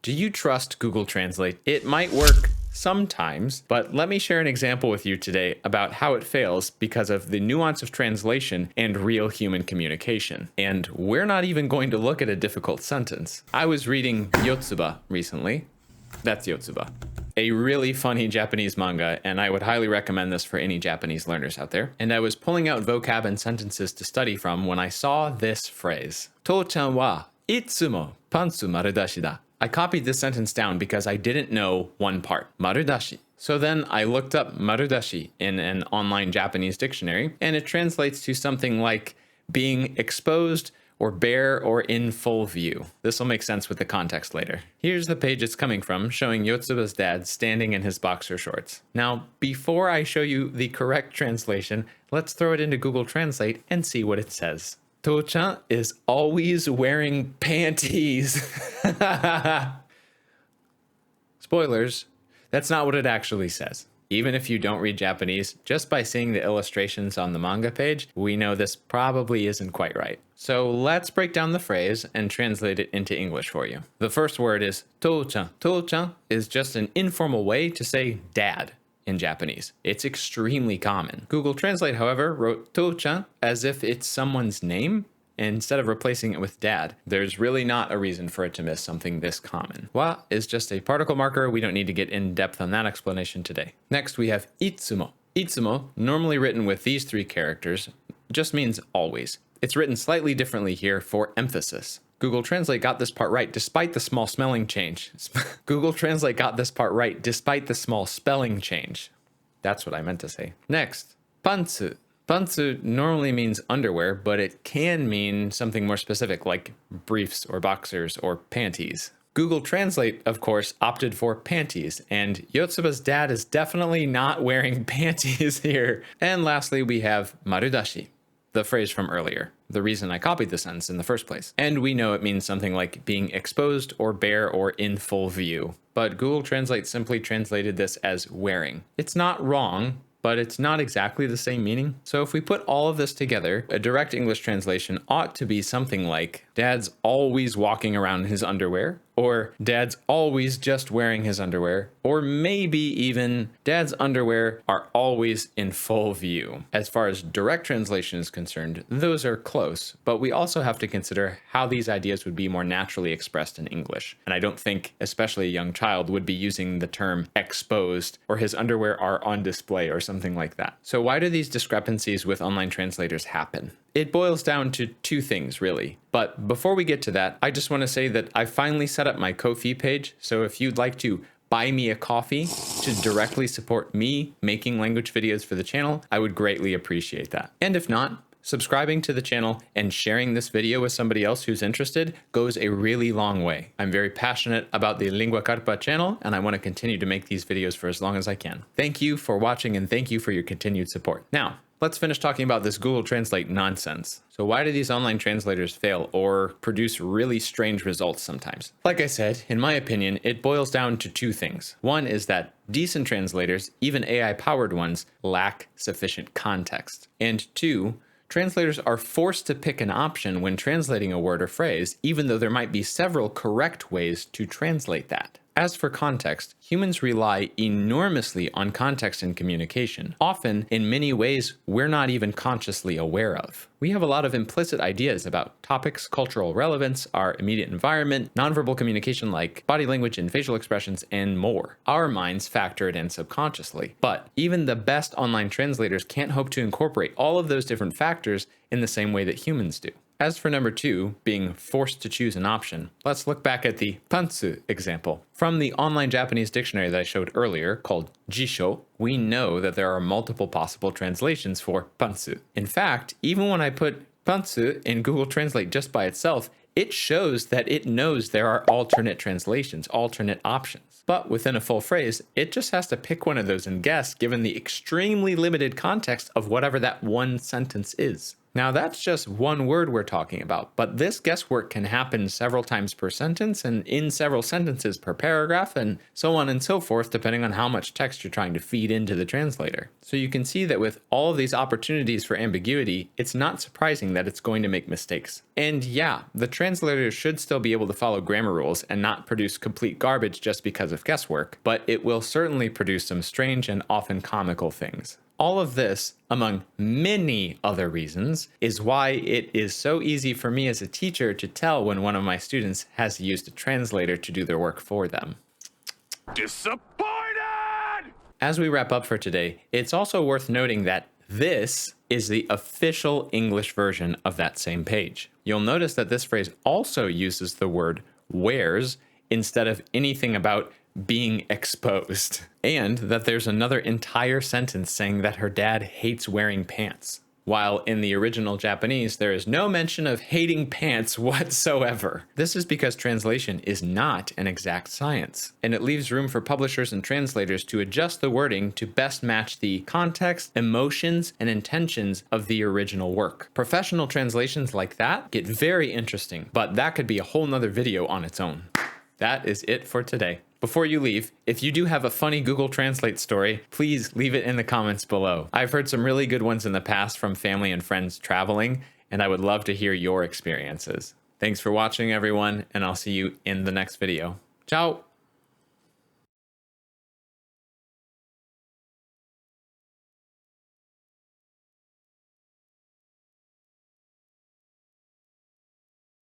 Do you trust Google Translate? It might work sometimes, but let me share an example with you today about how it fails because of the nuance of translation and real human communication. And we're not even going to look at a difficult sentence. I was reading Yotsuba recently. That's Yotsuba, a really funny Japanese manga, and I would highly recommend this for any Japanese learners out there. And I was pulling out vocab and sentences to study from when I saw this phrase. To-chan wa itsumo pantsu marudashi da. I copied this sentence down because I didn't know one part, marudashi. So then I looked up marudashi in an online Japanese dictionary, and it translates to something like being exposed or bare or in full view. This will make sense with the context later. Here's the page it's coming from, showing Yotsuba's dad standing in his boxer shorts. Now, before I show you the correct translation, let's throw it into Google Translate and see what it says. To-chan is always wearing panties. Spoilers, that's not what it actually says. Even if you don't read Japanese, just by seeing the illustrations on the manga page, we know this probably isn't quite right. So let's break down the phrase and translate it into English for you. The first word is to-chan. To-chan is just an informal way to say dad in Japanese. It's extremely common. Google Translate, however, wrote to-chan as if it's someone's name instead of replacing it with dad. There's really not a reason for it to miss something this common. Wa is just a particle marker. We don't need to get in depth on that explanation today. Next, we have itsumo. Itsumo, normally written with these three characters, just means always. It's written slightly differently here for emphasis. Google Translate got this part right despite the small spelling change. Google Translate got this part right despite the small spelling change. That's what I meant to say. Next, pantsu. Pantsu normally means underwear, but it can mean something more specific like briefs or boxers or panties. Google Translate, of course, opted for panties, and Yotsuba's dad is definitely not wearing panties here. And lastly, we have marudashi, the phrase from earlier, the reason I copied the sentence in the first place. And we know it means something like being exposed or bare or in full view. But Google Translate simply translated this as wearing. It's not wrong, but it's not exactly the same meaning. So if we put all of this together, a direct English translation ought to be something like, Dad's always walking around in his underwear, or Dad's always just wearing his underwear, or maybe even Dad's underwear are always in full view. As far as direct translation is concerned, those are close, but we also have to consider how these ideas would be more naturally expressed in English. And I don't think, especially a young child, would be using the term exposed or his underwear are on display or something like that. So why do these discrepancies with online translators happen? It boils down to two things, really. But before we get to that, I just want to say that I finally set up my Ko-fi page. So if you'd like to buy me a coffee to directly support me making language videos for the channel, I would greatly appreciate that. And if not, subscribing to the channel and sharing this video with somebody else who's interested goes a really long way. I'm very passionate about the Lingua Carpa channel, and I want to continue to make these videos for as long as I can. Thank you for watching, and thank you for your continued support. Now, let's finish talking about this Google Translate nonsense. So why do these online translators fail or produce really strange results sometimes? Like I said, in my opinion, it boils down to two things. One is that decent translators, even AI-powered ones, lack sufficient context. And two, translators are forced to pick an option when translating a word or phrase, even though there might be several correct ways to translate that. As for context, humans rely enormously on context in communication, often in many ways we're not even consciously aware of. We have a lot of implicit ideas about topics, cultural relevance, our immediate environment, nonverbal communication like body language and facial expressions, and more. Our minds factor it in subconsciously. But even the best online translators can't hope to incorporate all of those different factors in the same way that humans do. As for number two, being forced to choose an option, let's look back at the pantsu example. From the online Japanese dictionary that I showed earlier, called Jisho, we know that there are multiple possible translations for pantsu. In fact, even when I put pantsu in Google Translate just by itself, it shows that it knows there are alternate translations, alternate options. But within a full phrase, it just has to pick one of those and guess, given the extremely limited context of whatever that one sentence is. Now, that's just one word we're talking about, but this guesswork can happen several times per sentence and in several sentences per paragraph, and so on and so forth, depending on how much text you're trying to feed into the translator. So you can see that with all of these opportunities for ambiguity, it's not surprising that it's going to make mistakes. And yeah, the translator should still be able to follow grammar rules and not produce complete garbage just because of guesswork, but it will certainly produce some strange and often comical things. All of this, among many other reasons, is why it is so easy for me as a teacher to tell when one of my students has used a translator to do their work for them. Disappointed! As we wrap up for today, it's also worth noting that this is the official English version of that same page. You'll notice that this phrase also uses the word wears instead of anything about being exposed, and that there's another entire sentence saying that her dad hates wearing pants, while in the original Japanese there is no mention of hating pants whatsoever. This is because translation is not an exact science, and it leaves room for publishers and translators to adjust the wording to best match the context, emotions, and intentions of the original work. Professional translations like that get very interesting, but that could be a whole nother video on its own. That is it for today. Before you leave, if you do have a funny Google Translate story, please leave it in the comments below. I've heard some really good ones in the past from family and friends traveling, and I would love to hear your experiences. Thanks for watching, everyone, and I'll see you in the next video. Ciao!